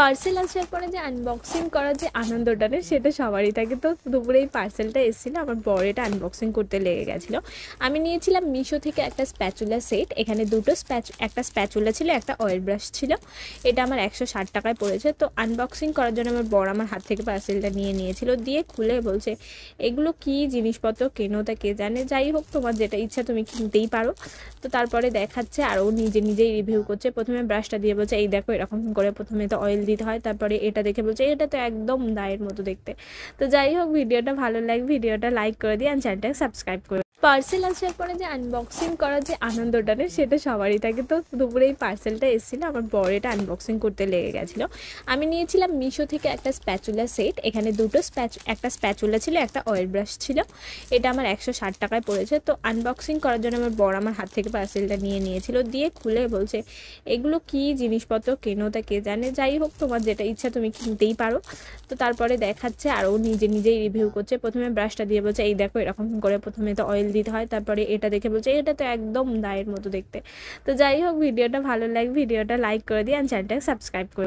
Parcel আসার পরে যে আনবক্সিং করার যে আনন্দটা না সেটা সবারই থাকে। তো দুপুরে এই পার্সেলটা এসেছিলো, আমার বর এটা আনবক্সিং করতে লেগে গেছিলো। আমি নিয়েছিলাম মিশো থেকে একটা স্প্যাচুলা সেট। এখানে দুটো একটা স্প্যাচুলা ছিল, একটা অয়েল ব্রাশ ছিল। এটা আমার 160 টাকায় পড়েছে। তো আনবক্সিং করার জন্য আমার বর আমার হাত থেকে পার্সেলটা নিয়েছিল, দিয়ে খুলে বলছে এগুলো কি জিনিসপত্র কেনো তা কে জানে, যাই হোক তোমার যেটা ইচ্ছা তুমি কিনতেই পারো। তো তারপরে দেখাচ্ছে আর ও নিজেই রিভিউ করছে। প্রথমে ব্রাশটা দিয়ে বলছে এই দেখো এরকম করে প্রথমে তো অয়েল দিতে হয়, তারপরে এটা দেখে বলছে এটা তো একদম দায়ের মতো দেখতে। তো যাই হোক, ভিডিওটা ভালো লাগে ভিডিওটা লাইক করে দিয়ে আর চ্যানেলটা সাবস্ক্রাইব করে। পার্সেল আসার পরে যে আনবক্সিং করার যে আনন্দটা না সেটা সবারই থাকে। তো দুপুরে এই পার্সেলটা এসেছিলো, আমার বর এটা আনবক্সিং করতে লেগে গেছিলো। আমি নিয়েছিলাম মিশো থেকে একটা স্প্যাচুলা সেট। এখানে দুটো একটা স্প্যাচুলা ছিল, একটা অয়েল ব্রাশ ছিল। এটা আমার 160 টাকায় পড়েছে। তো আনবক্সিং করার জন্য আমার বর আমার হাত থেকে পার্সেলটা নিয়েছিল, দিয়ে খুলে বলছে এগুলো কি জিনিসপত্র কেনো তা কে জানে, যাই হোক তোমার যেটা ইচ্ছা তুমি কিনতেই পারো। তো তারপরে দেখাচ্ছে আর ও নিজেই রিভিউ করছে। প্রথমে ব্রাশটা দিয়ে বলছে এই দেখো এরকম করে প্রথমে তো অয়েল দিতে হয়, তারপরে এটা দেখে বলছে এটা তো একদম দায়ের মতো দেখতে। তো যাই হোক, ভিডিওটা ভালো লাগে ভিডিওটা লাইক করে দিয়ে আর চ্যানেলটা সাবস্ক্রাইব করে।